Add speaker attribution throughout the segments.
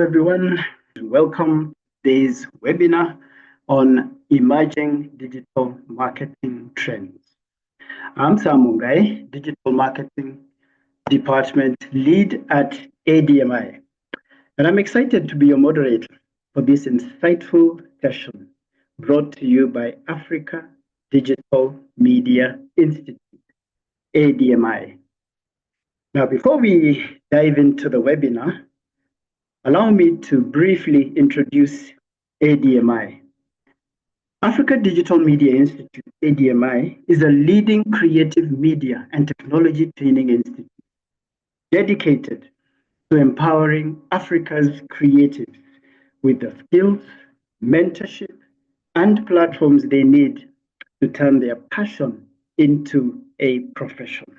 Speaker 1: everyone. Welcome to today's webinar on emerging digital marketing trends. I'm Sam Mungai, Digital Marketing Department Lead at ADMI, and I'm excited to be your moderator for this insightful session brought to you by Africa Digital Media Institute, ADMI. Now, before we dive into the webinar, allow me to briefly introduce ADMI. Africa Digital Media Institute, ADMI, is a leading creative media and technology training institute dedicated to empowering Africa's creatives with the skills, mentorship, and platforms they need to turn their passion into a profession.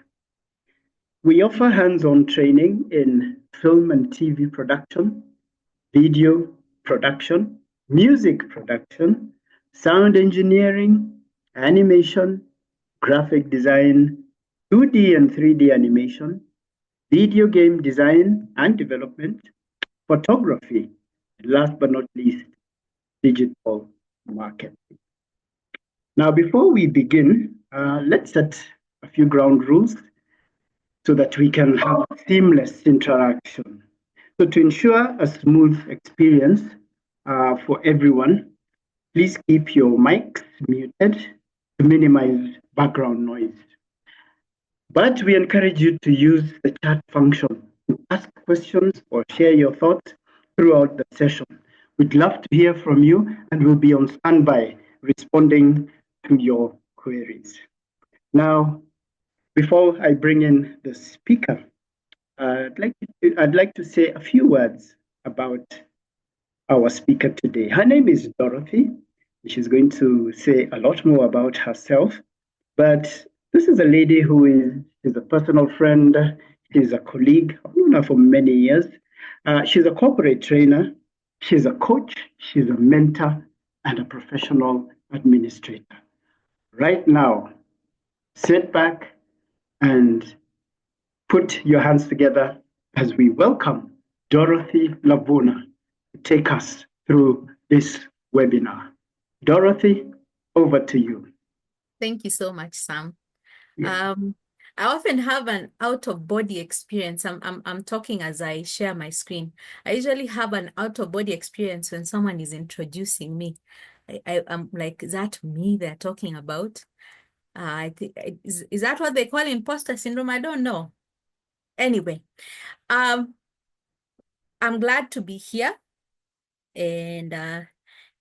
Speaker 1: We offer hands-on training in film and TV production, video production, music production, sound engineering, animation, graphic design, 2D and 3D animation, video game design and development, photography, and last but not least, digital marketing. Now, before we begin, let's set a few ground rules so that we can have seamless interaction. So to ensure a smooth experience for everyone, please keep your mics muted to minimize background noise. But we encourage you to use the chat function to ask questions or share your thoughts throughout the session. We'd love to hear from you, and we'll be on standby responding to your queries. Now, before I bring in the speaker, I'd like to say a few words about our speaker today. Her name is Dorothy. She's going to say a lot more about herself, but this is a lady who is a personal friend. She's a colleague. I've known her for many years. She's a corporate trainer. She's a coach. She's a mentor and a professional administrator. Right now, sit back and put your hands together as we welcome Dorothy Labuna to take us through this webinar. Dorothy, over to you.
Speaker 2: Thank you so much, Sam.
Speaker 1: Yeah.
Speaker 2: I often have an out-of-body experience. I'm talking as I share my screen. I usually have an out-of-body experience when someone is introducing me. I'm like, is that me they're talking about? I think is that what they call imposter syndrome? I don't know. Anyway, I'm glad to be here, and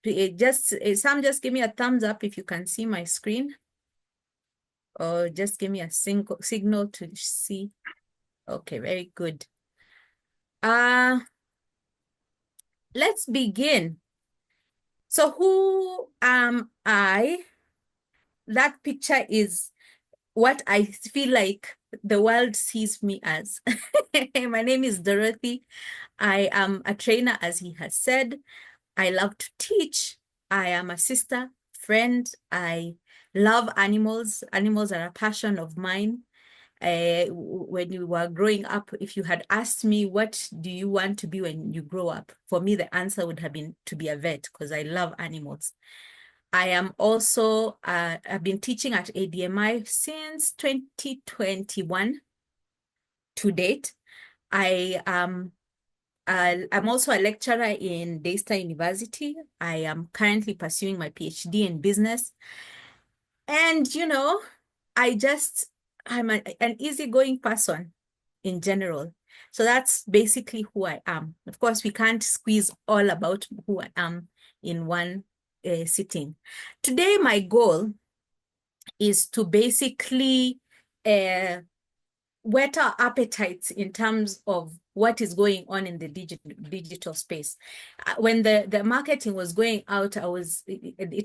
Speaker 2: Sam, just give me a thumbs up if you can see my screen, or just give me a signal to see. Okay, very good. Let's begin. So who am I? That picture is what I feel like the world sees me as. My name is Dorothy. I am a trainer, as he has said. I love to teach. I am a sister, friend. I love animals. Animals are a passion of mine. When you were growing up, if you had asked me, what do you want to be when you grow up? For me, the answer would have been to be a vet because I love animals. I am also, I've been teaching at ADMI since 2021 to date. I'm also a lecturer in Daystar University. I am currently pursuing my PhD in business. And, you know, I'm an easygoing person in general. So that's basically who I am. Of course, we can't squeeze all about who I am in one sitting. Today, my goal is to basically whet our appetites in terms of what is going on in the digital space. When the marketing was going out, it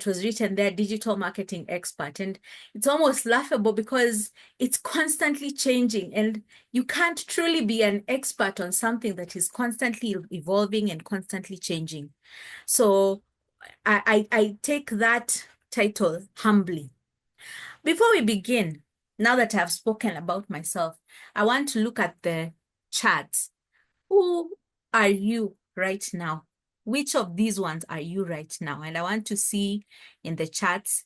Speaker 2: was written there, digital marketing expert, and it's almost laughable because it's constantly changing, and you can't truly be an expert on something that is constantly evolving and constantly changing. So I take that title humbly. Before we begin, now that I've spoken about myself, I want to look at the charts. Who are you right now? Which of these ones are you right now? And I want to see in the chats,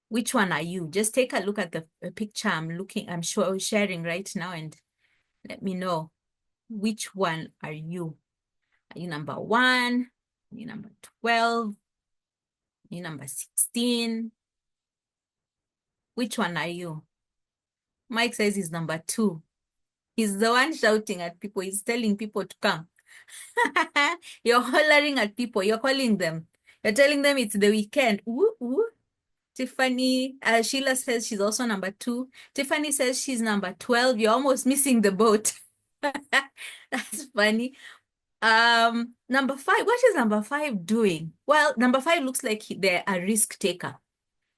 Speaker 2: which one are you? Just take a look at the picture I'm sharing right now and let me know which one are you. Are you number 1? Are you number 12? Are you number 16? Which one are you? Mike says he's number 2. He's the one shouting at people. He's telling people to come. You're hollering at people. You're calling them. You're telling them it's the weekend. Ooh, ooh. Tiffany, Sheila says she's also number 2. Tiffany says she's number 12. You're almost missing the boat. That's funny. Number 5. What is number 5 doing? Well, number 5 looks like they're a risk taker.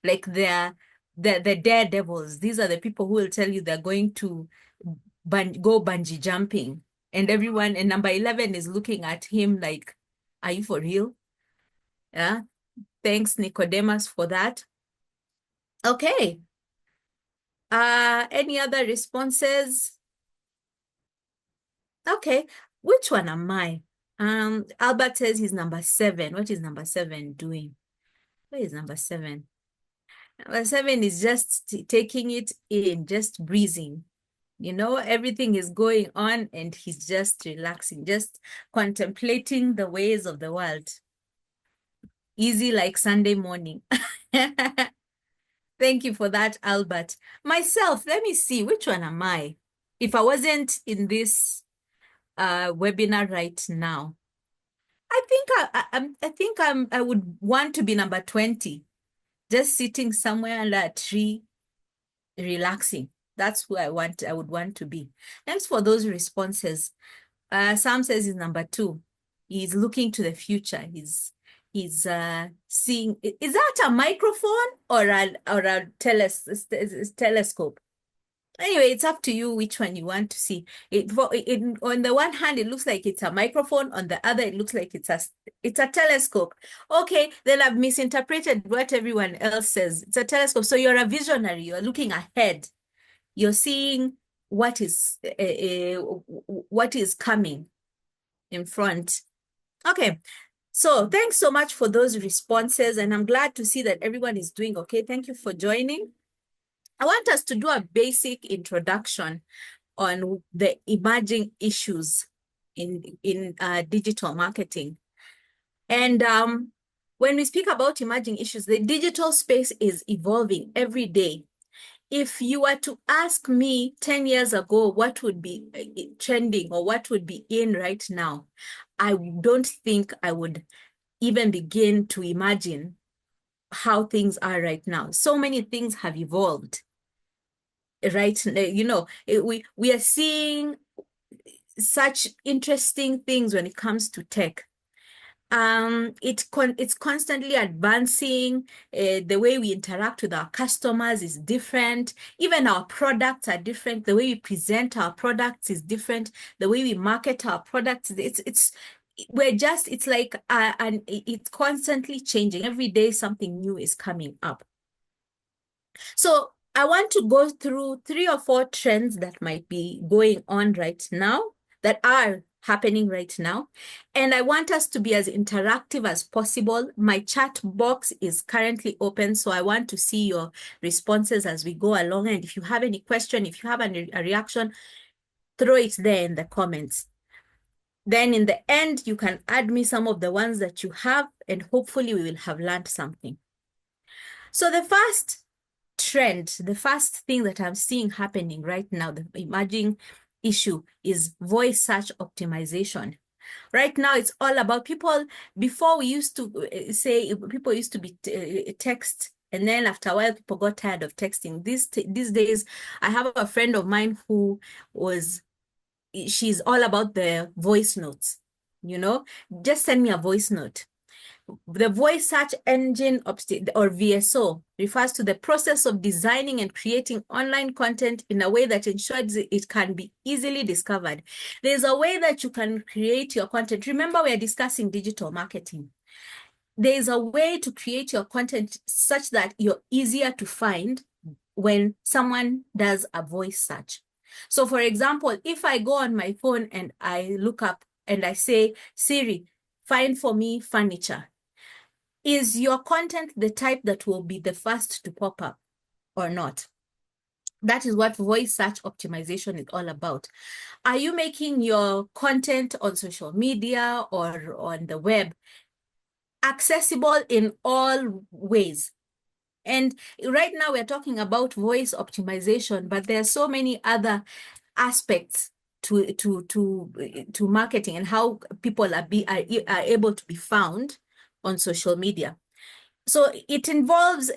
Speaker 2: Like they're the daredevils. These are the people who will tell you they're going to go bungee jumping. And number 11 is looking at him like, are you for real? Yeah. Thanks, Nicodemus, for that. Okay. Any other responses? Okay. Which one am I? Albert says he's number 7. What is number 7 doing? What is number 7? Number 7 is just taking it in, just breathing. You know, everything is going on and he's just relaxing, just contemplating the ways of the world. Easy like Sunday morning. Thank you for that, Albert. Myself, let me see, which one am I? If I wasn't in this webinar right now, I think I would want to be number 20, just sitting somewhere under a tree, relaxing. That's who I would want to be. Thanks for those responses. Sam says he's number 2. He's looking to the future. He's seeing. Is that a microphone or a telescope? Anyway, it's up to you which one you want to see. On the one hand, it looks like it's a microphone. On the other, it looks like it's a telescope. Okay, then I've misinterpreted what everyone else says. It's a telescope. So you're a visionary. You're looking ahead. You're seeing what is coming in front. Okay. So thanks so much for those responses. And I'm glad to see that everyone is doing okay. Thank you for joining. I want us to do a basic introduction on the emerging issues in digital marketing. And when we speak about emerging issues, the digital space is evolving every day. If you were to ask me 10 years ago what would be trending or what would be in right now, I don't think I would even begin to imagine how things are right now. So many things have evolved. Right, you know, we are seeing such interesting things when it comes to tech. It's constantly advancing. The way we interact with our customers is different. Even our products are different. The way we present our products is different. The way we market our products, it's constantly changing. Every day something new is coming up. So I want to go through 3 or 4 trends that might be going on right now, that are happening right now. And I want us to be as interactive as possible. My chat box is currently open, so I want to see your responses as we go along. And if you have any question, if you have a reaction, throw it there in the comments. Then in the end, you can add me some of the ones that you have, and hopefully we will have learned something. So the first trend, the first thing that I'm seeing happening right now, the emerging issue, is voice search optimization. Right now, it's all about people. Before, we used to say people used to be text, and then after a while, people got tired of texting. These days, I have a friend of mine who she's all about the voice notes. You know, just send me a voice note. The voice search engine, or VSO, refers to the process of designing and creating online content in a way that ensures it can be easily discovered. There's a way that you can create your content. Remember, we are discussing digital marketing. There's a way to create your content such that you're easier to find when someone does a voice search. So for example, if I go on my phone and I look up and I say, Siri, find for me furniture. Is your content the type that will be the first to pop up or not? That is what voice search optimization is all about. Are you making your content on social media or on the web accessible in all ways? And right now we're talking about voice optimization, but there are so many other aspects to marketing and how people are able to be found on social media. So it involves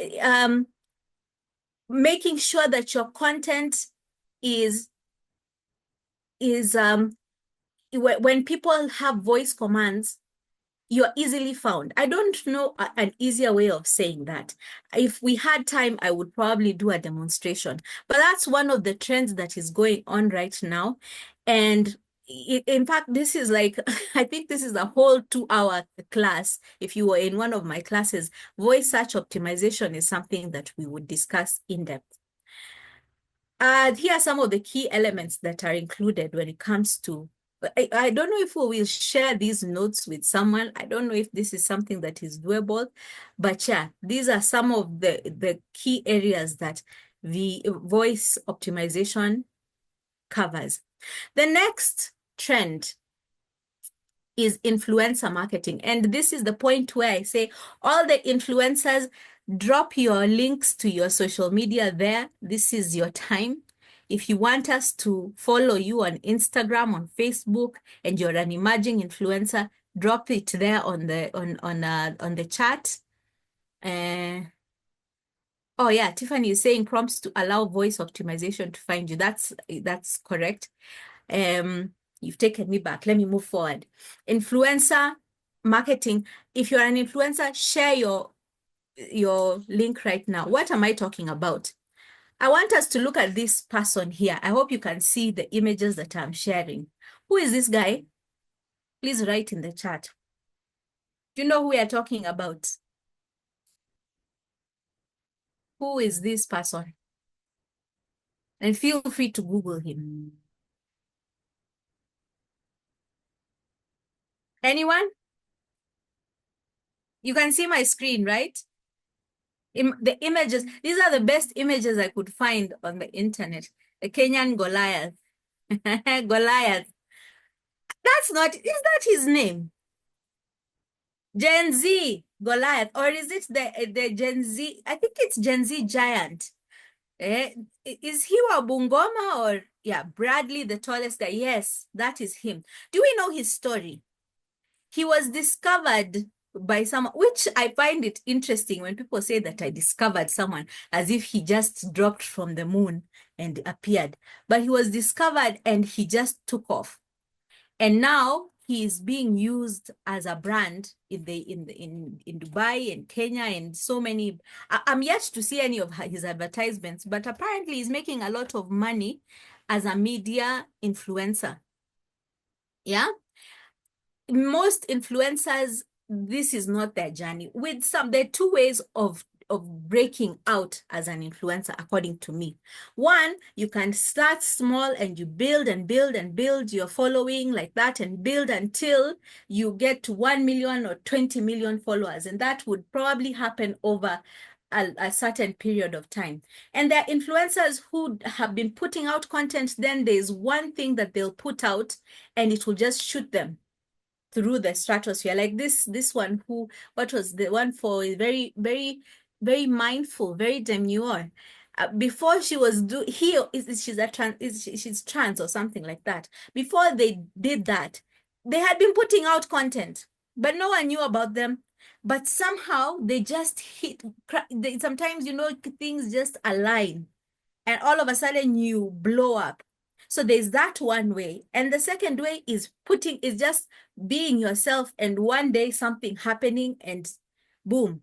Speaker 2: making sure that your content is when people have voice commands, you're easily found. I don't know an easier way of saying that. If we had time, I would probably do a demonstration. But that's one of the trends that is going on right now. And in fact, this is like, I think this is a whole 2-hour class. If you were in one of my classes, voice search optimization is something that we would discuss in depth. Here are some of the key elements that are included when it comes to, I don't know if we will share these notes with someone. I don't know if this is something that is doable, but yeah, these are some of the key areas that the voice optimization covers. The next trend is influencer marketing. And this is the point where I say all the influencers, drop your links to your social media there. This is your time. If you want us to follow you on Instagram, on Facebook, and you're an emerging influencer, drop it there on the chat. Oh yeah, Tiffany is saying prompts to allow voice optimization to find you. That's correct. You've taken me back. Let me move forward. Influencer marketing. If you're an influencer, share your link right now. What am I talking about? I want us to look at this person here. I hope you can see the images that I'm sharing. Who is this guy? Please write in the chat. Do you know who we are talking about? Who is this person? And feel free to Google him. Anyone? You can see my screen, right? The images, these are the best images I could find on the internet. The Kenyan Goliath. Goliath. That's not, is that his name? Gen Z Goliath, or is it the Gen Z? I think it's Gen Z giant. Is he a Bungoma or yeah, Bradley, the tallest guy? Yes, that is him. Do we know his story? He was discovered by someone, which I find it interesting when people say that I discovered someone as if he just dropped from the moon and appeared. But he was discovered and he just took off. And now he is being used as a brand in Dubai and Kenya and so many. I'm yet to see any of his advertisements, but apparently he's making a lot of money as a media influencer. Yeah. Most influencers, this is not their journey. There are two ways of breaking out as an influencer, according to me. One, you can start small and you build and build and build your following like that and build until you get to 1 million or 20 million followers. And that would probably happen over a certain period of time. And there are influencers who have been putting out content, then there's one thing that they'll put out and it will just shoot them through the stratosphere. Like this one, what was the one for very, very, very mindful, very demure. Before she was she's trans or something like that. Before they did that, they had been putting out content, but no one knew about them. But somehow they just sometimes, things just align and all of a sudden you blow up. So there's that one way. And the second way is just being yourself and one day something happening and boom,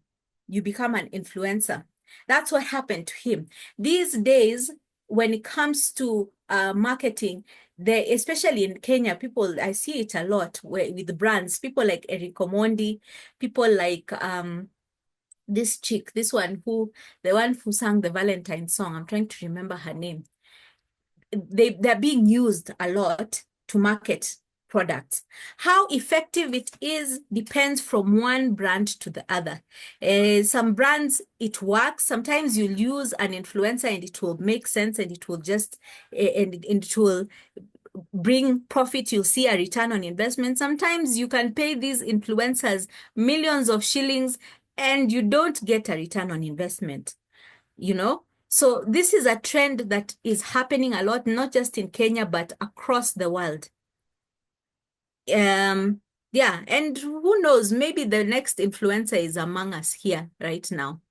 Speaker 2: you become an influencer. That's what happened to him. These days, when it comes to marketing, especially in Kenya, I see it a lot with the brands, people like Eric Omondi, people like this chick, the one who sang the Valentine song. I'm trying to remember her name. They're being used a lot to market products. How effective it is depends from one brand to the other. Some brands, it works. Sometimes you'll use an influencer and it will make sense and it will just, and it will bring profit. You'll see a return on investment. Sometimes you can pay these influencers millions of shillings and you don't get a return on investment, you know? So this is a trend that is happening a lot, not just in Kenya, but across the world. Yeah, and who knows, maybe the next influencer is among us here right now.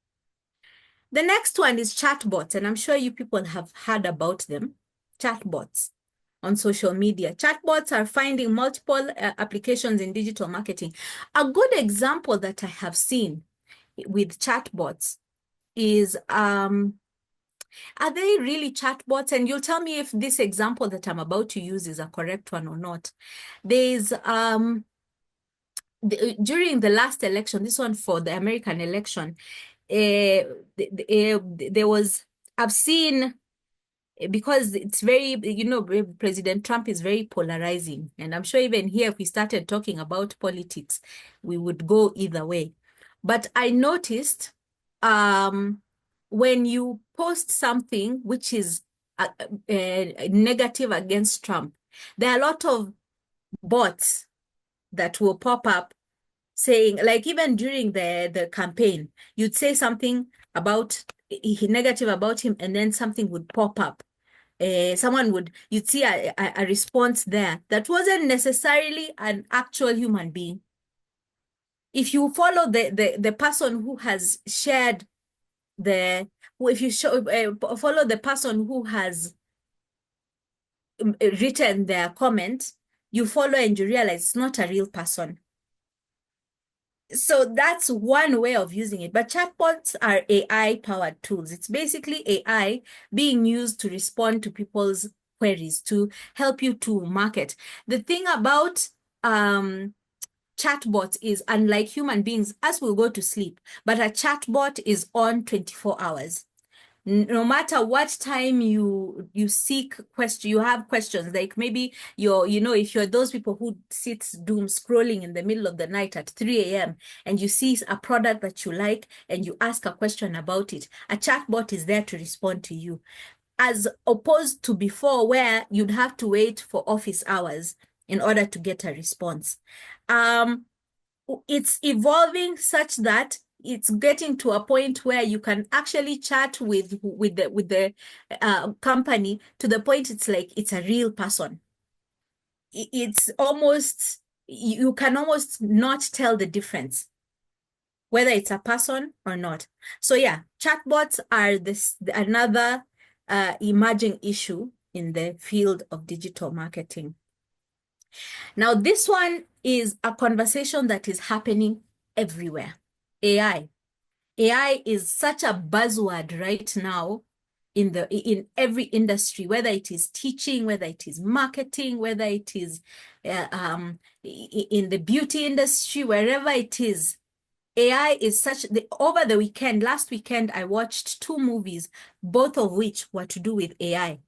Speaker 2: The next one is chatbots, and I'm sure you people have heard about them. Chatbots on social media. Chatbots are finding multiple applications in digital marketing. A good example that I have seen with chatbots is, are they really chatbots? And you'll tell me if this example that I'm about to use is a correct one or not. There's, during the last election, this one for the American election, there was, I've seen, because it's very, you know, President Trump is very polarizing. And I'm sure even here, if we started talking about politics, we would go either way. But I noticed when you post something which is negative against Trump, there are a lot of bots that will pop up saying, like even during the campaign, you'd say something about negative about him, and then something would pop up. You'd see a response there that wasn't necessarily an actual human being. If you follow the person who has shared if you follow the person who has written their comment, you follow and you realize it's not a real person. So that's one way of using it. But chatbots are AI-powered tools. It's basically AI being used to respond to people's queries, to help you to market. The thing about chatbots is, unlike human beings, us will go to sleep, but a chatbot is on 24 hours. No matter what time you seek question, you have questions, like maybe if you're those people who sit doom scrolling in the middle of the night at 3 a.m. and you see a product that you like and you ask a question about it, a chatbot is there to respond to you, as opposed to before where you'd have to wait for office hours in order to get a response. It's evolving such that it's getting to a point where you can actually chat with the company to the point it's like it's a real person. It's almost, you can almost not tell the difference whether it's a person or not. So yeah, chatbots are another emerging issue in the field of digital marketing. Now, this one is a conversation that is happening everywhere. AI. AI is such a buzzword right now in every industry, whether it is teaching, whether it is marketing, whether it is in the beauty industry, wherever it is. AI is over the weekend, last weekend, I watched 2 movies, both of which were to do with AI.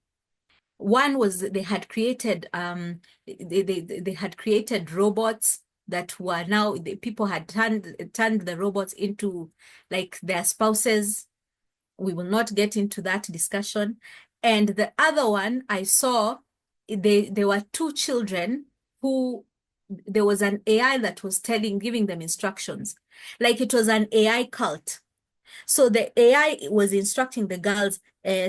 Speaker 2: One was they had created they had created robots that were now, people had turned the robots into like their spouses. We will not get into that discussion. And the other one I saw, there were 2 children who, there was an AI that was giving them instructions, like it was an AI cult. So the AI was instructing the girls,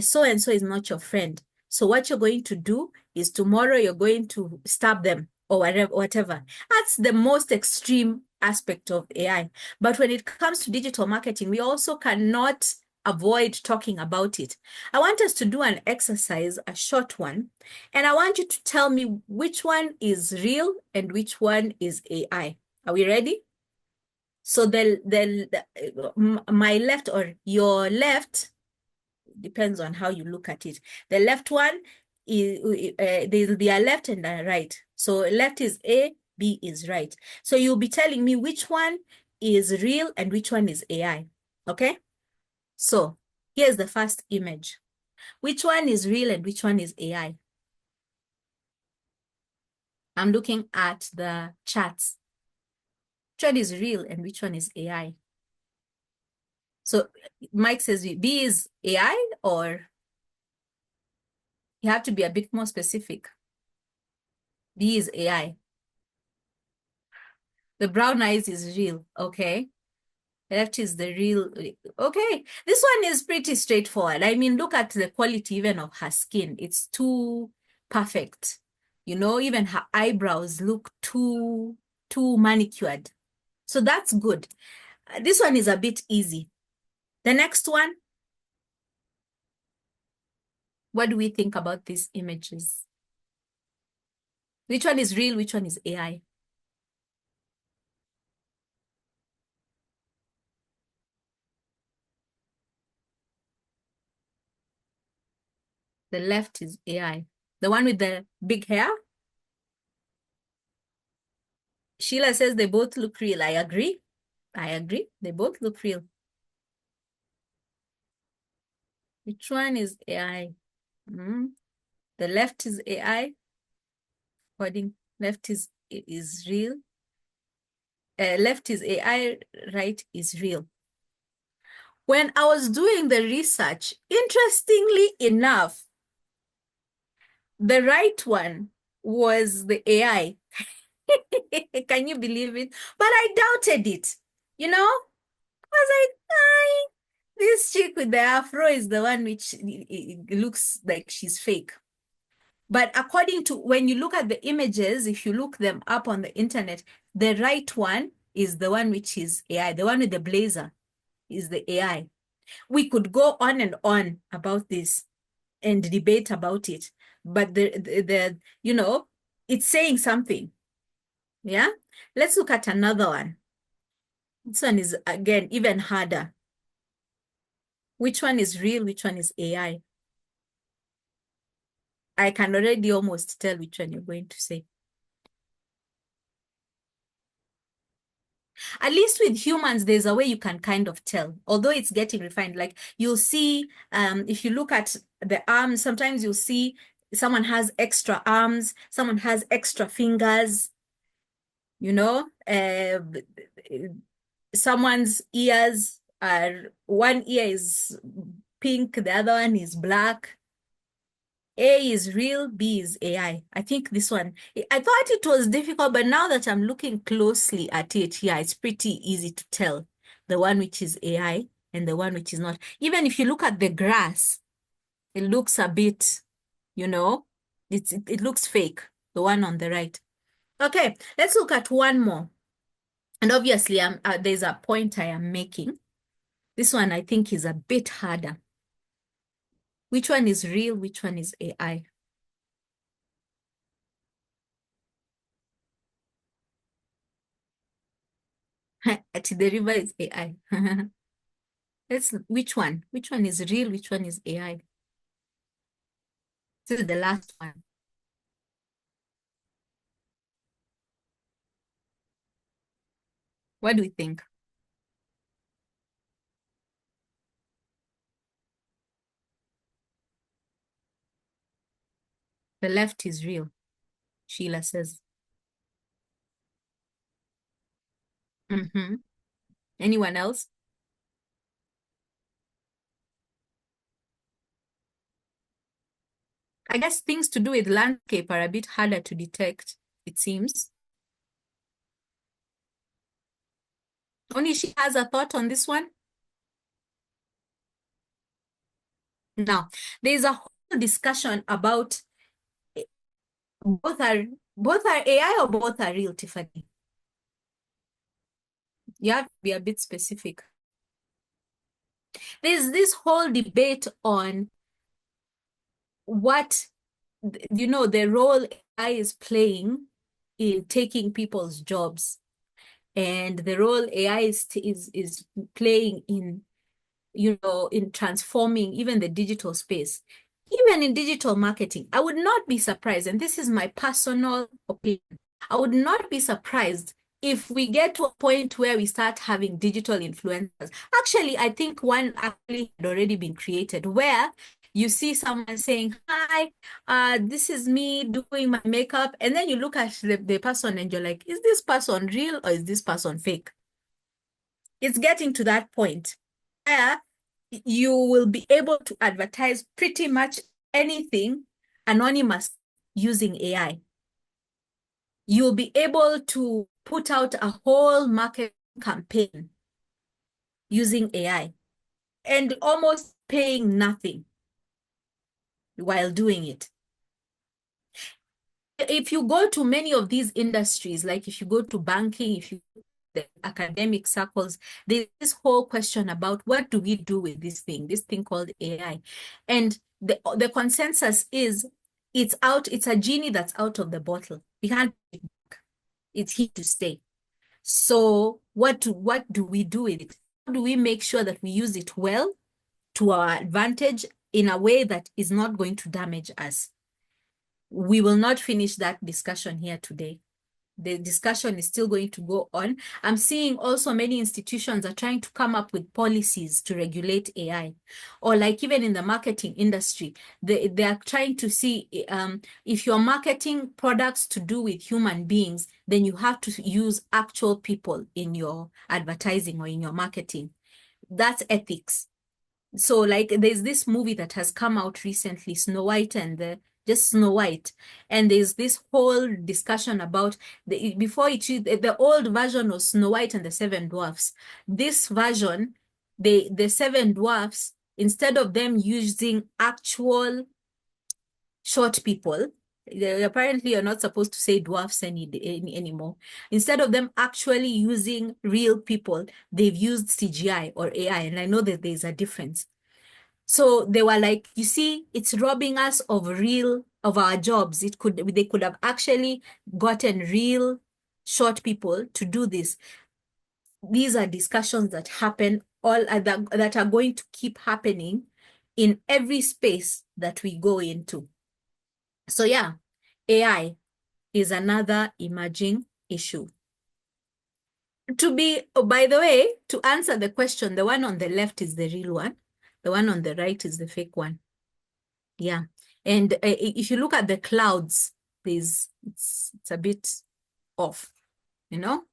Speaker 2: so and so is not your friend. So what you're going to do is tomorrow you're going to stab them or whatever. That's the most extreme aspect of AI. But when it comes to digital marketing, we also cannot avoid talking about it. I want us to do an exercise, a short one, and I want you to tell me which one is real and which one is AI. Are we ready? So my left or your left, depends on how you look at it. The left one is there'll be a left and a right. So left is A, B is right. So you'll be telling me which one is real and which one is AI. Okay? So here's the first image. Which one is real and which one is AI? I'm looking at the charts. Which one is real and which one is AI? So Mike says B is AI, or you have to be a bit more specific. B is AI. The brown eyes is real. Okay. Left is the real. Okay. This one is pretty straightforward. I mean, look at the quality even of her skin. It's too perfect. You know, even her eyebrows look too manicured. So that's good. This one is a bit easy. The next one, what do we think about these images? Which one is real? Which one is AI? The left is AI. The one with the big hair? Sheila says they both look real. I agree. I agree. They both look real. Which one is AI? The left is AI. Left is real. Left is AI, right is real. When I was doing the research, interestingly enough, the right one was the AI. Can you believe it? But I doubted it, you know? I was like, this chick with the afro is the one which it looks like she's fake. But according to, when you look at the images, if you look them up on the internet, the right one is the one which is AI. The one with the blazer is the AI. We could go on and on about this and debate about it, but the you know, it's saying something. Yeah. Let's look at another one. This one is, again, even harder. Which one is real? Which one is AI? I can already almost tell which one you're going to say. At least with humans, there's a way you can kind of tell, although it's getting refined. Like you'll see, if you look at the arms, sometimes you'll see someone has extra arms, someone has extra fingers, you know, someone's ears are, one ear is pink, the other one is black. A is real, B is AI. I think this one, I thought it was difficult, but now that I'm looking closely at it, yeah, it's pretty easy to tell the one which is AI and the one which is not. Even if you look at the grass, it looks a bit, you know, it looks fake, the one on the right. Okay, let's look at one more. And obviously, there's a point I am making. This one I think is a bit harder. Which one is real? Which one is AI? At the river is AI. Which one? Which one is real? Which one is AI? This is the last one. What do we think? The left is real, Sheila says. Anyone else? I guess things to do with landscape are a bit harder to detect, it seems. Only she has a thought on this one. Now, there's a whole discussion about both are AI or both are real, Tiffany. You have to be a bit specific. There's this whole debate on what, you know, the role AI is playing in taking people's jobs, and the role AI is playing in, you know, in transforming even the digital space, even in digital marketing. I would not be surprised, and this is my personal opinion, I would not be surprised if we get to a point where we start having digital influencers. Actually, I think one actually had already been created, where You see someone saying, hi, this is me doing my makeup. And then you look at the person and you're like, is this person real or is this person fake? It's getting to that point where you will be able to advertise pretty much anything anonymous using AI. You'll be able to put out a whole market campaign using AI and almost paying nothing while doing it. If you go to many of these industries, like if you go to banking, if you go to the academic circles, there's this whole question about what do we do with this thing called AI. And the consensus is it's a genie that's out of the bottle. We can't, it's here to stay. So what do we do with it? How do we make sure that we use it well to our advantage in a way that is not going to damage us? We will not finish that discussion here today. The discussion is still going to go on. I'm seeing also many institutions are trying to come up with policies to regulate AI, or like even in the marketing industry, they are trying to see if you're marketing products to do with human beings, then you have to use actual people in your advertising or in your marketing. That's ethics. So like there's this movie that has come out recently, Snow White and just Snow White. And there's this whole discussion about the old version of Snow White and the Seven Dwarfs. This version, the Seven Dwarfs, instead of them using actual short people, apparently you're not supposed to say dwarfs anymore. Instead of them actually using real people, they've used CGI or AI. And I know that there's a difference. So they were like, you see, it's robbing us of our jobs. They could have actually gotten real short people to do this. These are discussions that happen that are going to keep happening in every space that we go into. So yeah, AI is another emerging issue. By the way, to answer the question, the one on the left is the real one. The one on the right is the fake one. Yeah. And if you look at the clouds, it's a bit off, you know?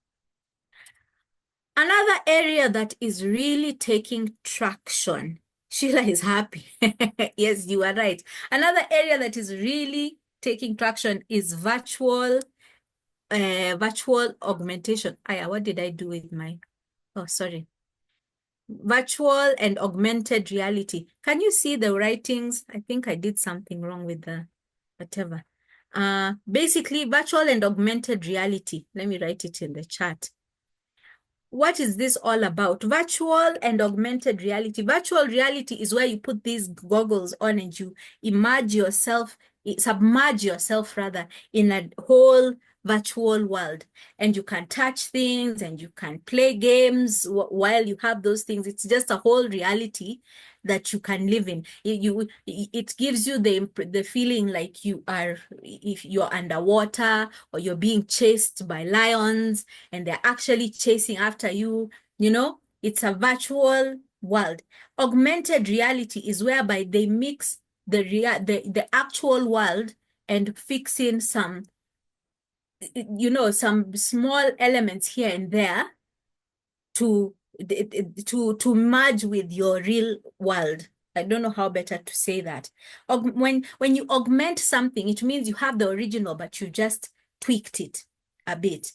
Speaker 2: Another area that is really taking traction, Sheila is happy. Yes, you are right. Another area that is really taking traction is virtual augmentation. What did I do with oh, sorry. Virtual and augmented reality. Can you see the writings? I think I did something wrong with the whatever. Basically, virtual and augmented reality. Let me write it in the chat. What is this all about? Virtual and augmented reality. Virtual reality is where you put these goggles on and you submerge yourself rather in a whole virtual world, and you can touch things and you can play games while you have those things. It's just a whole reality that you can live in. It gives you the feeling like if you're underwater or you're being chased by lions and they're actually chasing after you. It's a virtual world. Augmented reality is whereby they mix the actual world and fix in some small elements here and there to merge with your real world. I don't know how better to say that. When you augment something, it means you have the original, but you just tweaked it a bit.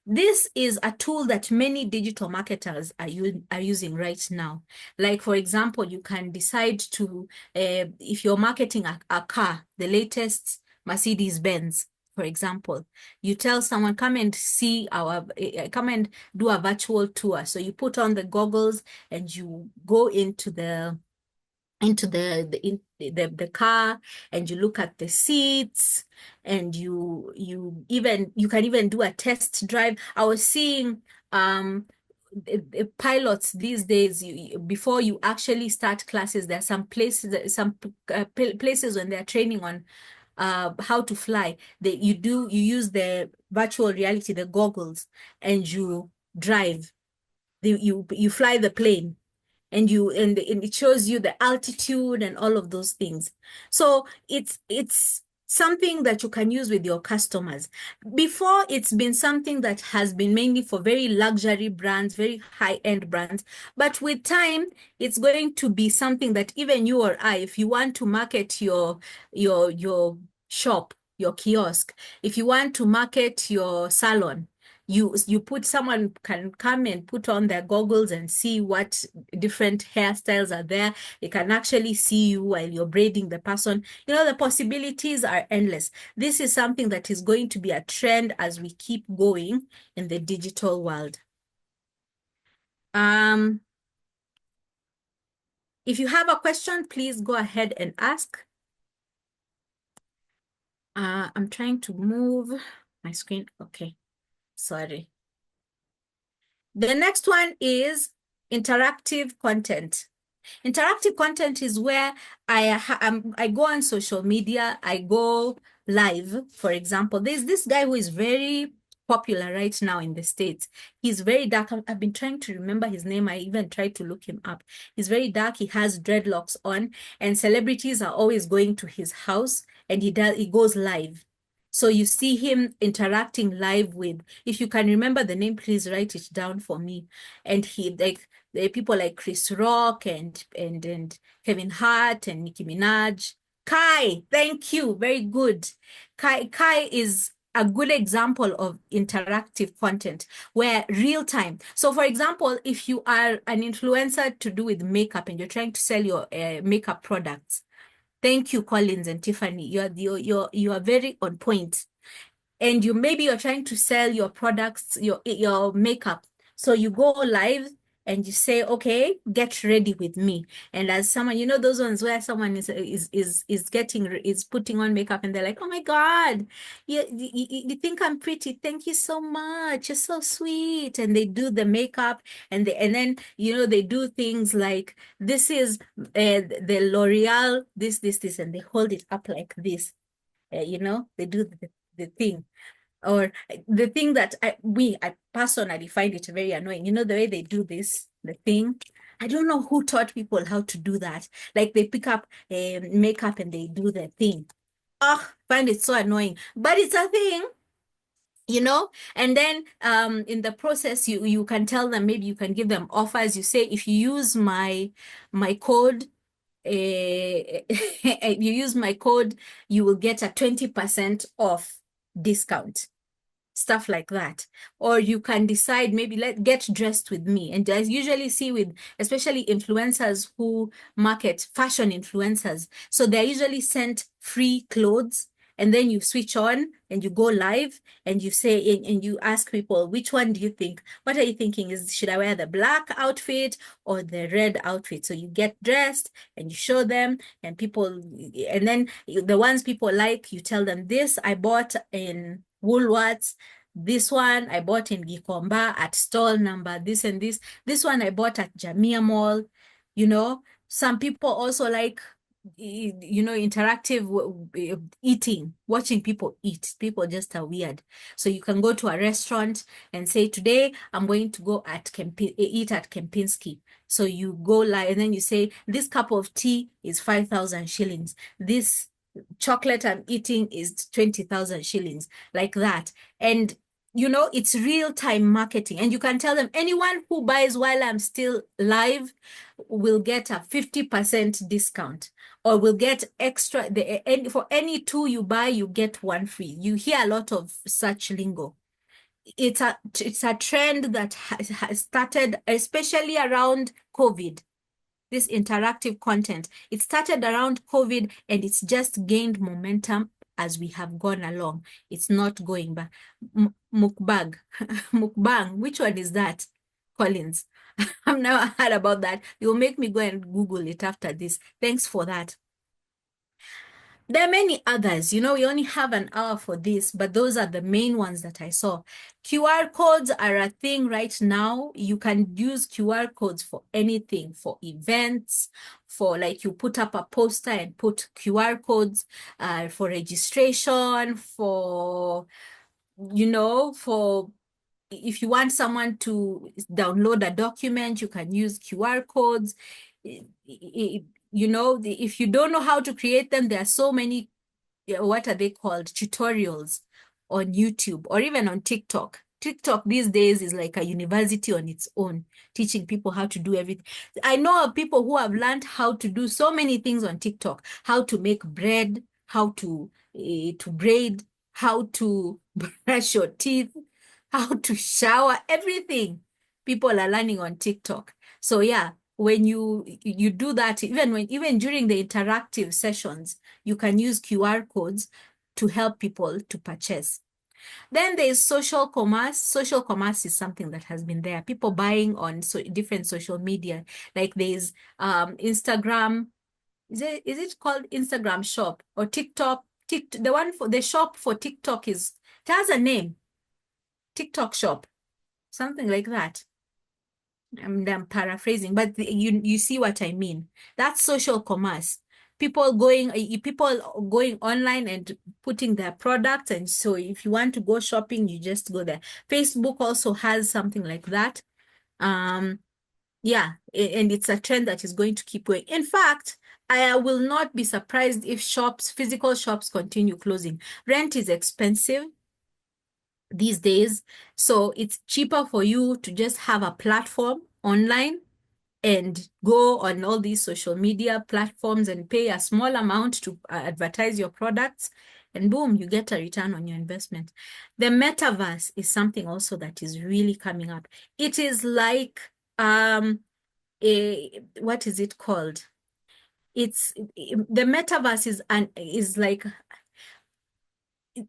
Speaker 2: This is a tool that many digital marketers are using right now. Like, for example, you can decide to, if you're marketing a car, the latest Mercedes-Benz, for example, you tell someone, come and come and do a virtual tour. So you put on the goggles and you go into the car and you look at the seats and you can even do a test drive. I was seeing pilots these days, before you actually start classes, there are some places when they're training on how to fly, you use the virtual reality, the goggles, and you drive. You fly the plane. and it shows you the altitude and all of those things. So it's something that you can use with your customers. Before, it's been something that has been mainly for very luxury brands, very high-end brands. But with time, it's going to be something that even you or I, if you want to market your shop, your kiosk, if you want to market your salon, you put someone can come and put on their goggles and see what different hairstyles are there. They can actually see you while you're braiding the person. The possibilities are endless. This is something that is going to be a trend as we keep going in the digital world. If you have a question, please go ahead and ask. I'm trying to move my screen. Okay, sorry. The next one is interactive content. Interactive content is where I go on social media, I go live. For example, there's this guy who is very popular right now in the States. He's very dark. I've been trying to remember his name. I even tried to look him up. He's very dark. He has dreadlocks on, and celebrities are always going to his house, and he goes live. So you see him interacting live with, if you can remember the name, please write it down for me. And there are people like Chris Rock and Kevin Hart and Nicki Minaj. Kai, thank you. Very good. Kai is a good example of interactive content where real time. So for example, if you are an influencer to do with makeup and you're trying to sell your makeup products, thank you, Collins and Tiffany. You are very on point. And you're trying to sell your products, your makeup. So you go live and you say, okay, get ready with me. And as someone, those ones where someone is putting on makeup and they're like, oh my God, you think I'm pretty. Thank you so much. You're so sweet. And they do the makeup and then, they do things like, this is the L'Oreal, this, and they hold it up like this. They do the thing. Or the thing that I personally find it very annoying. The way they do this, the thing. I don't know who taught people how to do that. Like they pick up makeup and they do the thing. Oh, find it so annoying. But it's a thing. And then in the process you can tell them, maybe you can give them offers. You say, if you use my code, you use my code, you will get a 20% off discount, stuff like that. Or you can decide, maybe get dressed with me. And I usually see with especially influencers who market, fashion influencers, so they're usually sent free clothes, and then you switch on and you go live and you say, and you ask people, which one do you think? What are you thinking? Should I wear the black outfit or the red outfit? So you get dressed and you show them, and then the ones people like, you tell them, this I bought in Woolworths. This one I bought in Gikomba at stall number this and this. This one I bought at Jamia Mall. Some people also like, interactive eating, watching people eat. People just are weird. So you can go to a restaurant and say, today I'm going to go eat at Kempinski. So you go live and then you say, this cup of tea is 5,000 shillings. This chocolate I'm eating is 20,000 shillings, like that. And it's real-time marketing. And you can tell them, anyone who buys while I'm still live will get a 50% discount, or will get extra. For any two you buy, you get one free. You hear a lot of such lingo. It's a trend that has started, especially around COVID. This interactive content, it started around COVID and it's just gained momentum as we have gone along. It's not going back. Mukbang, mukbang, which one is that, Collins? I've never heard about that. You'll make me go and Google it after this. Thanks for that. There are many others. We only have an hour for this, but those are the main ones that I saw. QR codes are a thing right now. You can use QR codes for anything, for events, for like you put up a poster and put QR codes for registration, for if you want someone to download a document, you can use QR codes. You know, if you don't know how to create them, there are so many, what are they called? Tutorials on YouTube or even on TikTok. TikTok these days is like a university on its own, teaching people how to do everything. I know of people who have learned how to do so many things on TikTok, how to make bread, how to braid, how to brush your teeth, how to shower, everything. People are learning on TikTok. So yeah, when you do that, even during the interactive sessions, you can use QR codes to help people to purchase. Then there's social commerce. Social commerce is something that has been there. People buying on different social media. Like there's Instagram. Is it called Instagram shop or TikTok? The one for the shop for TikTok it has a name. TikTok shop, something like that. I'm paraphrasing, but you see what I mean. That's social commerce. People going online and putting their products, and so if you want to go shopping, you just go there. Facebook also has something like that. Yeah, and it's a trend that is going to keep going. In fact, I will not be surprised if physical shops continue closing. Rent is expensive these days, so it's cheaper for you to just have a platform online and go on all these social media platforms and pay a small amount to advertise your products, and boom, you get a return on your investment. The metaverse is something also that is really coming up. It is like what is it called? The metaverse is like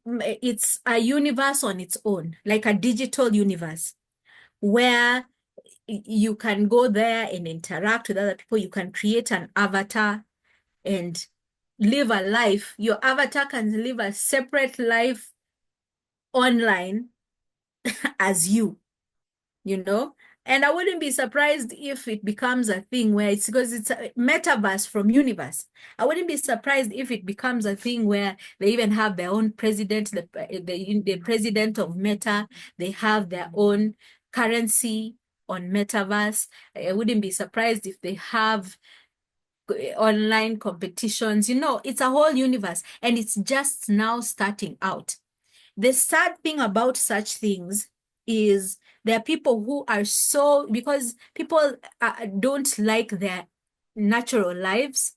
Speaker 2: it's a universe on its own, like a digital universe where you can go there and interact with other people. You can create an avatar and live a life. Your avatar can live a separate life online as you know? And I wouldn't be surprised if it becomes a thing where it's because it's a metaverse from universe. I wouldn't be surprised if it becomes a thing where they even have their own president, the president of Meta, they have their own currency on metaverse. I wouldn't be surprised if they have online competitions. You know, it's a whole universe and it's just now starting out. The sad thing about such things is there are people who are because people don't like their natural lives.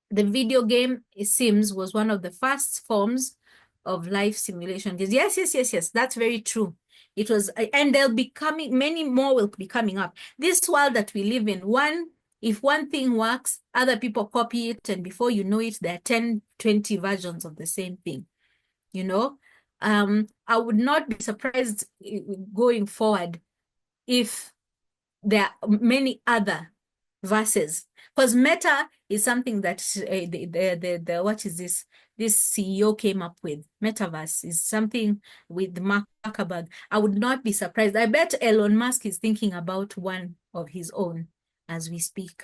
Speaker 2: The video game, it seems, was one of the first forms of life simulation. Yes, that's very true. It was, and there'll be many more will be coming up. This world that we live in, if one thing works, other people copy it, and before you know it, there are 10, 20 versions of the same thing. You know, I would not be surprised going forward if there are many other verses, because Meta is something that what is this? This CEO came up with. Metaverse is something with Mark Zuckerberg. I would not be surprised. I bet Elon Musk is thinking about one of his own as we speak.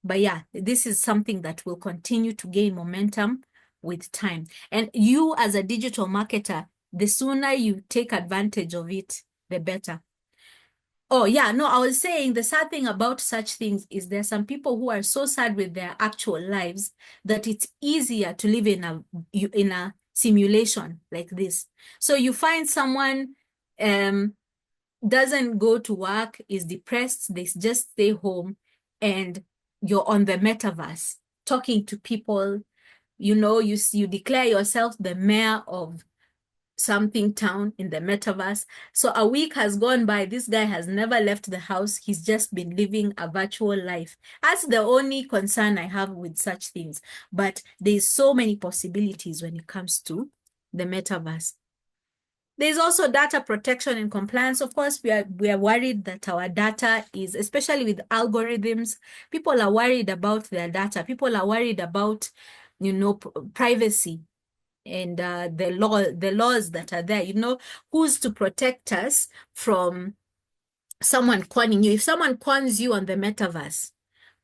Speaker 2: But yeah, this is something that will continue to gain momentum with time. And you as a digital marketer, the sooner you take advantage of it, the better. Oh, yeah, no, I was saying the sad thing about such things is there are some people who are so sad with their actual lives that it's easier to live in a simulation like this. So you find someone doesn't go to work, is depressed, they just stay home, and you're on the metaverse talking to people. You know, you declare yourself the mayor of something town in the metaverse. So a week has gone by. This guy has never left the house. He's just been living a virtual life. That's the only concern I have with such things. But there's so many possibilities when it comes to the metaverse. There's also data protection and compliance. Of course, we are worried that our data is, especially with algorithms, people are worried about their data. People are worried about, privacy and the laws that are there. Who's to protect us from someone conning you? If someone cons you on the metaverse,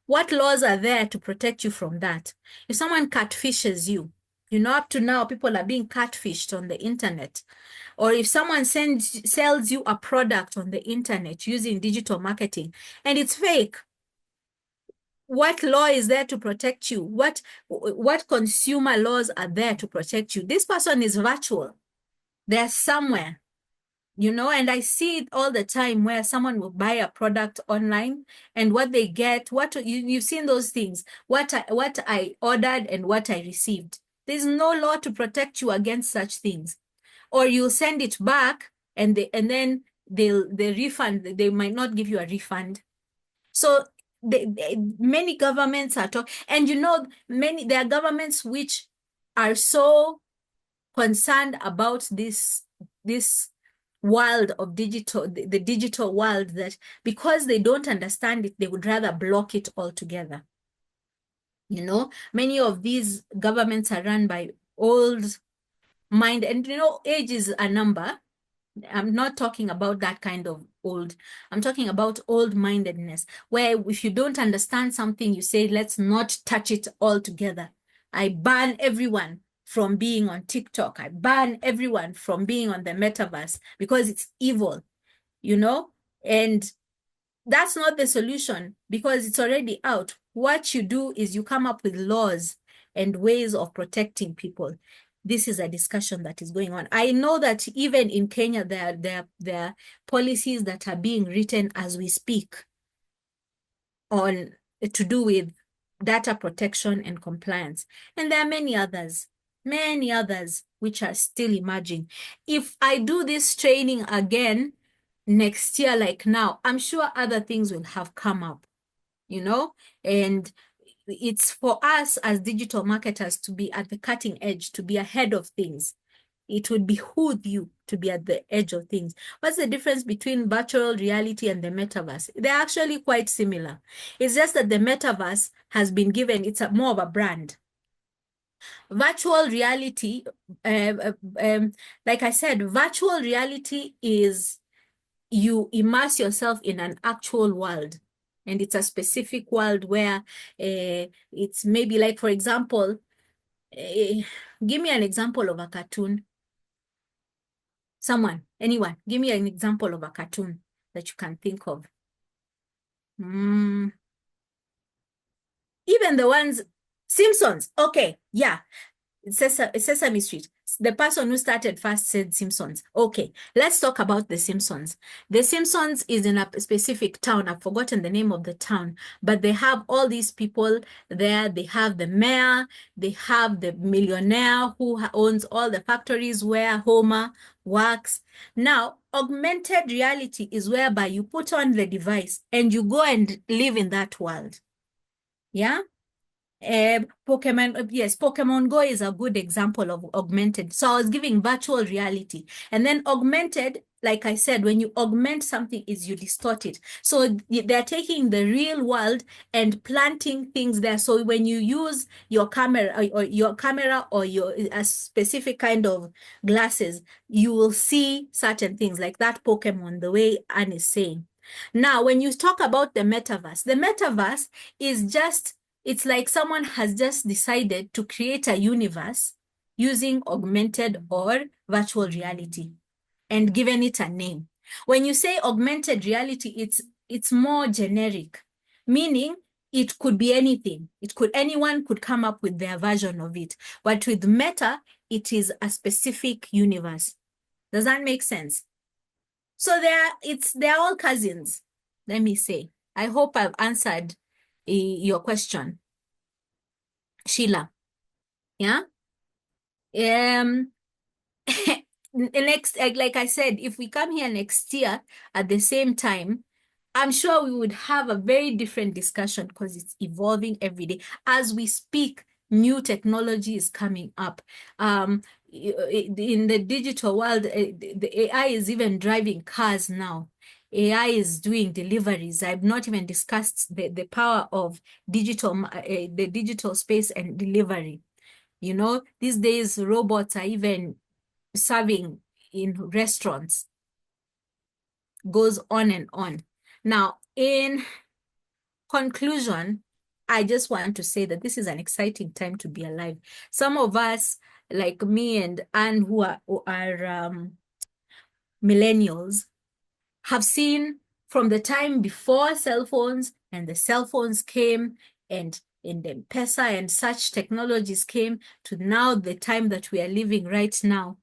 Speaker 2: what laws are there to protect you from that? If someone catfishes you, Up to now, people are being catfished on the internet. Or if someone sells you a product on the internet using digital marketing and it's fake, what law is there to protect you? What consumer laws are there to protect you? This person is virtual. They're somewhere, and I see it all the time where someone will buy a product online and what they get, you've seen those things, what I ordered and what I received. There's no law to protect you against such things. Or you'll send it back and then they refund, they might not give you a refund. So many governments are talking, and there are governments which are so concerned about this world of digital, the digital world, that because they don't understand it, they would rather block it altogether. Many of these governments are run by old mind, and age is a number. I'm not talking about that kind of old. I'm talking about old-mindedness, where if you don't understand something, you say, let's not touch it altogether. I ban everyone from being on TikTok. I ban everyone from being on the metaverse because it's evil, and that's not the solution because it's already out. What you do is you come up with laws and ways of protecting people. This is a discussion that is going on. I know that even in Kenya, there are policies that are being written as we speak on to do with data protection and compliance. And there are many others which are still emerging. If I do this training again next year, like now, I'm sure other things will have come up, and it's for us as digital marketers to be at the cutting edge, to be ahead of things. It would behoove you to be at the edge of things. What's the difference between virtual reality and the metaverse? They're actually quite similar. It's just that the metaverse has been given, it's more of a brand. Virtual reality, like I said, virtual reality is you immerse yourself in an actual world. And it's a specific world where it's maybe like, for example, give me an example of a cartoon. Anyone, give me an example of a cartoon that you can think of. Even the ones, Simpsons. Okay, yeah. Sesame Street. The person who started first said Simpsons. Okay, let's talk about the Simpsons. The Simpsons is in a specific town. I've forgotten the name of the town, but they have all these people there. They have the mayor. They have the millionaire who owns all the factories where Homer works. Now, augmented reality is whereby you put on the device and you go and live in that world. Yeah? Pokemon Go is a good example of augmented. So I was giving virtual reality, and then augmented, like I said, when you augment something is you distort it. So they're taking the real world and planting things there. So when you use your camera or a specific kind of glasses, you will see certain things like that Pokemon, the way Anne is saying. Now, when you talk about the metaverse is just, it's like someone has just decided to create a universe using augmented or virtual reality and given it a name. When you say augmented reality, it's more generic, meaning it could be anything. Anyone could come up with their version of it. But with Meta, it is a specific universe. Does that make sense? So they're all cousins, let me say. I hope I've answered your question, Sheila. Yeah. Next, like I said, if we come here next year at the same time, I'm sure we would have a very different discussion because it's evolving every day. As we speak, new technology is coming up. In the digital world, the AI is even driving cars now. AI is doing deliveries. I've not even discussed the power of the digital space and delivery. These days, robots are even serving in restaurants. Goes on and on. Now, in conclusion, I just want to say that this is an exciting time to be alive. Some of us, like me and Anne, who are millennials, have seen from the time before cell phones and the cell phones came and in the M-Pesa and such technologies came to now the time that we are living right now.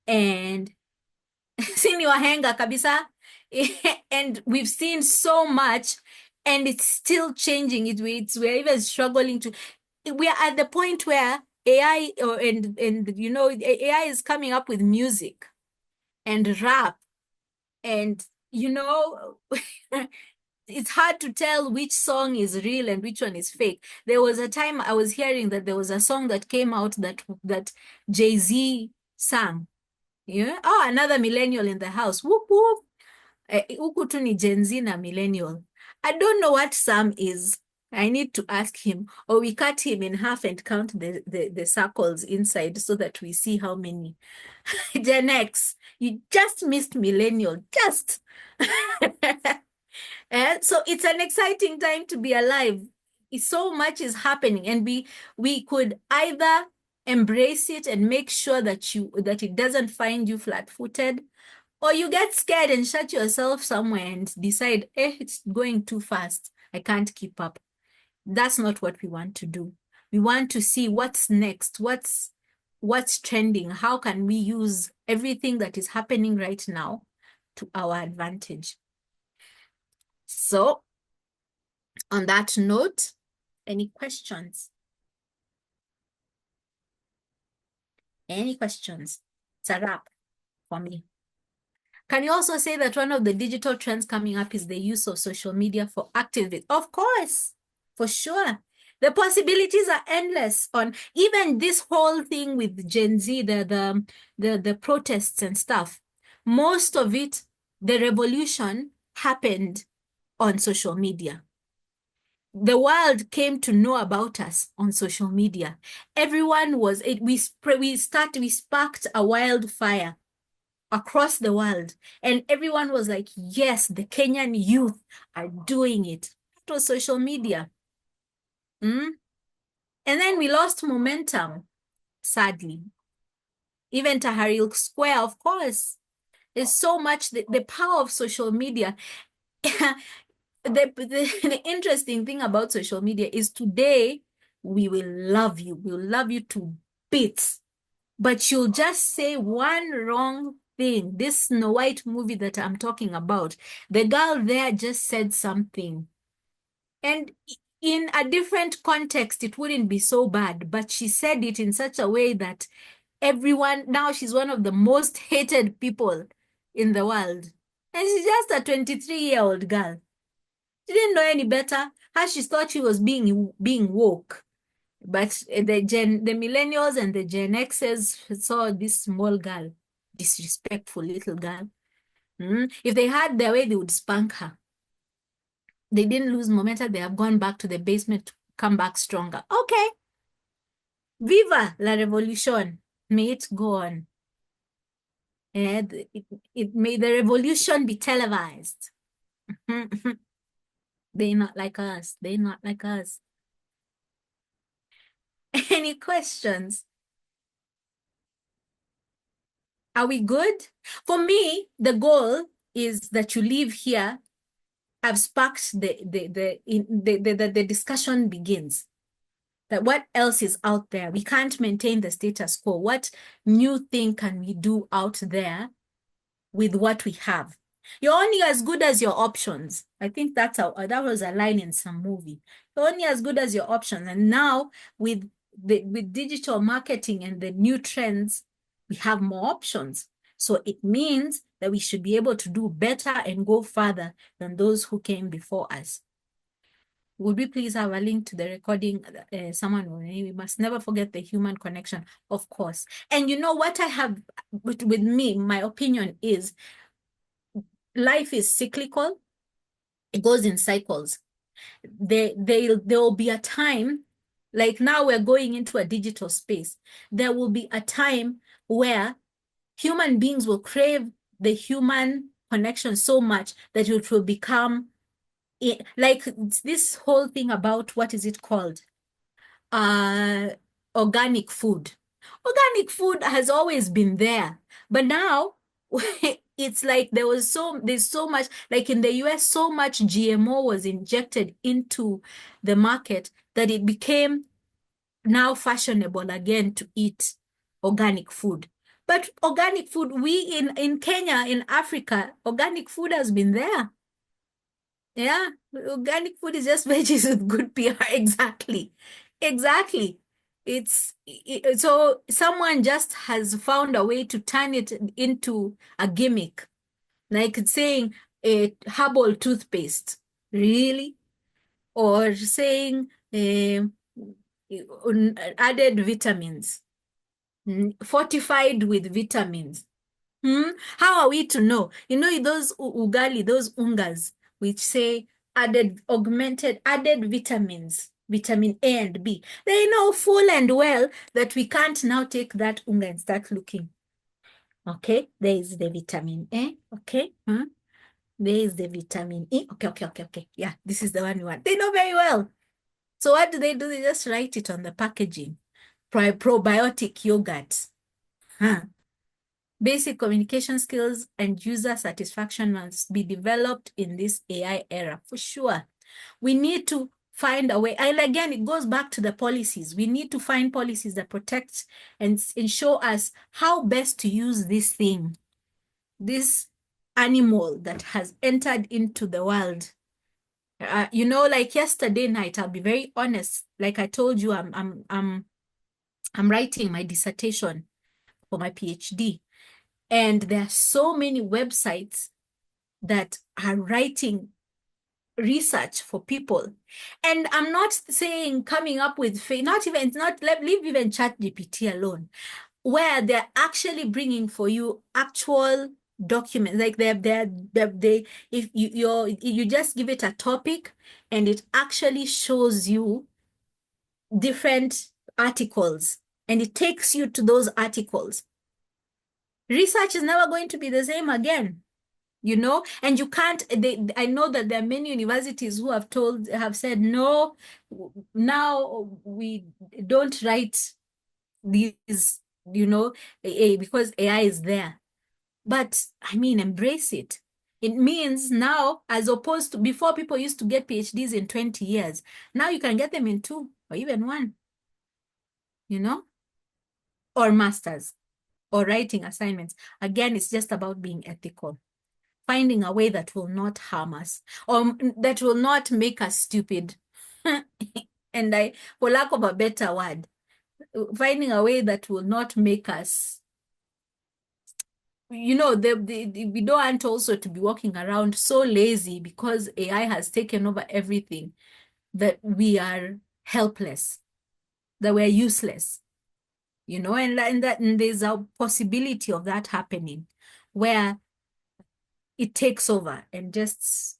Speaker 2: And sini wahenga kabisa. And we've seen so much and it's still changing. We're even struggling to, we are at the point where AI and you know, AI is coming up with music and rap and you know, it's hard to tell which song is real and which one is fake. There was a time I was hearing that there was a song that came out that Jay-Z sang. Yeah. Oh, another millennial in the house. Whoop whoop. Huku tu ni Gen Z na millennial. I don't know what Sam is. I need to ask him, or we cut him in half and count the circles inside so that we see how many. Gen X, you just missed millennial, just. So it's an exciting time to be alive. So much is happening, and we could either embrace it and make sure that it doesn't find you flat-footed, or you get scared and shut yourself somewhere and decide, it's going too fast. I can't keep up. That's not what we want to do. We want to see what's next, what's trending, how can we use everything that is happening right now to our advantage. So, on that note, any questions? Any questions? It's a wrap for me. Can you also say that one of the digital trends coming up is the use of social media for activism? Of course, for sure. The possibilities are endless on even this whole thing with Gen Z, the protests and stuff. Most of it, the revolution happened on social media. The world came to know about us on social media. Everyone was, we sparked a wildfire across the world. And everyone was like, yes, the Kenyan youth are doing it. It was social media. And then we lost momentum, sadly. Even Tahrir Square, of course. There's so much, the power of social media. The interesting thing about social media is today, we will love you. We'll love you to bits. But you'll just say one wrong thing. This Snow White movie that I'm talking about, the girl there just said something. And in a different context, it wouldn't be so bad. But she said it in such a way that everyone, now she's one of the most hated people in the world. And she's just a 23-year-old girl. She didn't know any better. How she thought she was being woke. But the millennials and the Gen Xers saw this small girl, disrespectful little girl. If they had their way, they would spank her. They didn't lose momentum. They have gone back to the basement to come back stronger. Okay. Viva la revolution. May it go on. And may the revolution be televised. They're not like us. They're not like us. Any questions? Are we good? For me, the goal is that you leave here. I've sparked the discussion begins. That what else is out there? We can't maintain the status quo. What new thing can we do out there with what we have? You're only as good as your options. I think that was a line in some movie. You're only as good as your options. And now with digital marketing and the new trends, we have more options. So it means that we should be able to do better and go further than those who came before us. Would we please have a link to the recording? We must never forget the human connection, of course. And you know what I have with me, my opinion is life is cyclical. It goes in cycles. There will be a time, like now we're going into a digital space. There will be a time where human beings will crave the human connection so much that it will become like this whole thing about what is it called? Uh, organic food. Organic food has always been there, but now it's like there's so much, like in the US, so much GMO was injected into the market that it became now fashionable again to eat organic food. But organic food, we in Kenya, in Africa, organic food has been there. Yeah, organic food is just veggies with good PR. Exactly. Exactly. So someone just has found a way to turn it into a gimmick, like it's saying a herbal toothpaste. Really? Or saying added vitamins, fortified with vitamins. How are we to know? You know, those ugali, those ungas, which say added vitamins, vitamin A and B. They know full and well that we can't now take that unga and start looking. Okay, there is the vitamin A. Okay, there is the vitamin E. Okay. Yeah, this is the one we want. They know very well. So what do? They just write it on the packaging. Probiotic yogurt. Huh. Basic communication skills and user satisfaction must be developed in this AI era, for sure. We need to find a way. And again, it goes back to the policies. We need to find policies that protect and show us how best to use this thing, this animal that has entered into the world. You know, like yesterday night, I'll be very honest. Like I told you, I'm writing my dissertation for my PhD. And there are so many websites that are writing research for people. And I'm not saying coming up with not leave even ChatGPT alone, where they're actually bringing for you actual documents. Like they if you just give it a topic and it actually shows you different articles and it takes you to those articles. Research is never going to be the same again, you know, and you can't, I know that there are many universities who have said, no, now we don't write these, you know, because AI is there. But I mean, embrace it. It means now, as opposed to before, people used to get PhDs in 20 years. Now you can get them in 2 or even 1, you know, or masters or writing assignments. Again, it's just about being ethical, finding a way that will not harm us or that will not make us stupid. And for lack of a better word, finding a way that will not make us, you know, we don't want also to be walking around so lazy because AI has taken over everything, that we are helpless, that we're useless, you know, and there's a possibility of that happening where it takes over and just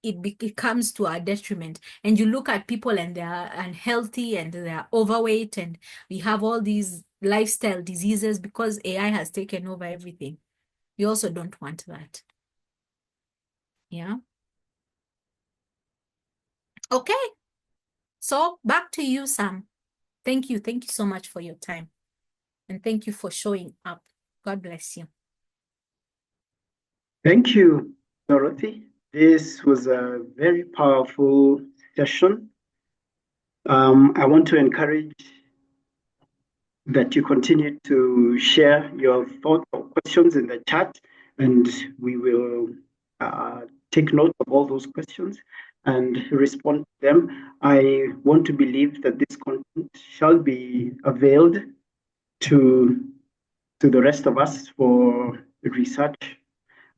Speaker 2: it comes to our detriment. And you look at people and they're unhealthy and they're overweight, and we have all these lifestyle diseases because AI has taken over everything. We also don't want that. Yeah. Okay. So back to you, Sam. Thank you. Thank you so much for your time. And thank you for showing up. God bless you.
Speaker 1: Thank you, Dorothy. This was a very powerful session. I want to encourage that you continue to share your thoughts or questions in the chat, and we will take note of all those questions and respond to them. I want to believe that this content shall be availed to the rest of us for research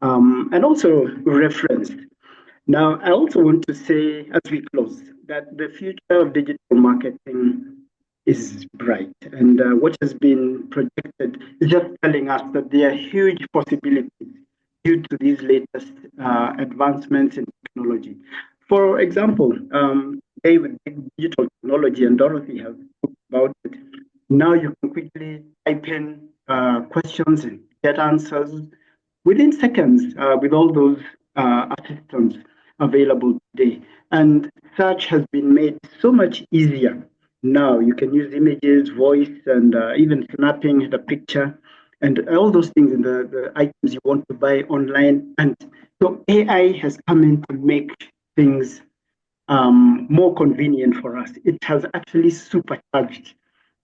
Speaker 1: and also referenced. Now, I also want to say as we close that the future of digital marketing is bright, and what has been projected is just telling us that there are huge possibilities due to these latest advancements in technology. For example, today with digital technology, and Dorothy has talked about it, now you can quickly type in questions and get answers within seconds with all those assistants. available today. And search has been made so much easier. Now you can use images, voice, and even snapping the picture and all those things in the items you want to buy online. And so AI has come in to make things more convenient for us. It has actually supercharged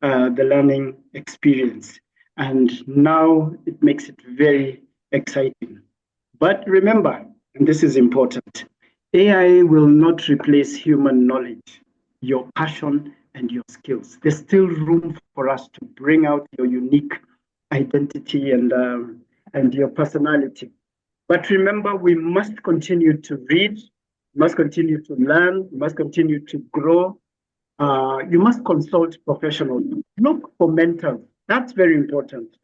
Speaker 1: the learning experience. And now it makes it very exciting. But remember, and this is important, AI will not replace human knowledge, your passion, and your skills. There's still room for us to bring out your unique identity and your personality. But remember, we must continue to read, must continue to learn, must continue to grow. You must consult professionals. Look for mentors. That's very important.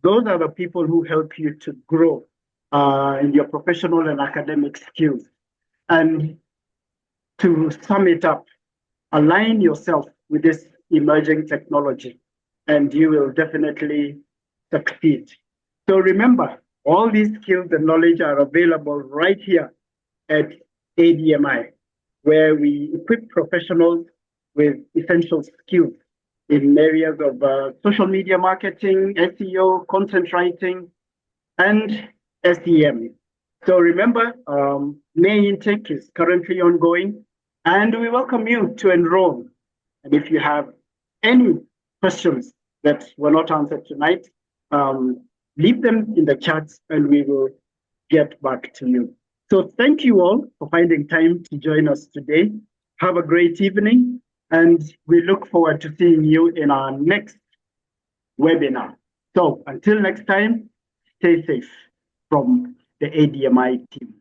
Speaker 1: Those are the people who help you to grow in your professional and academic skills. And to sum it up, align yourself with this emerging technology, and you will definitely succeed. So remember, all these skills and knowledge are available right here at ADMI, where we equip professionals with essential skills in areas of social media marketing, SEO, content writing, and SEM. So remember, May intake is currently ongoing, and we welcome you to enroll. And if you have any questions that were not answered tonight, leave them in the chats and we will get back to you. So thank you all for finding time to join us today. Have a great evening, and we look forward to seeing you in our next webinar. So until next time, stay safe from the ADMI team.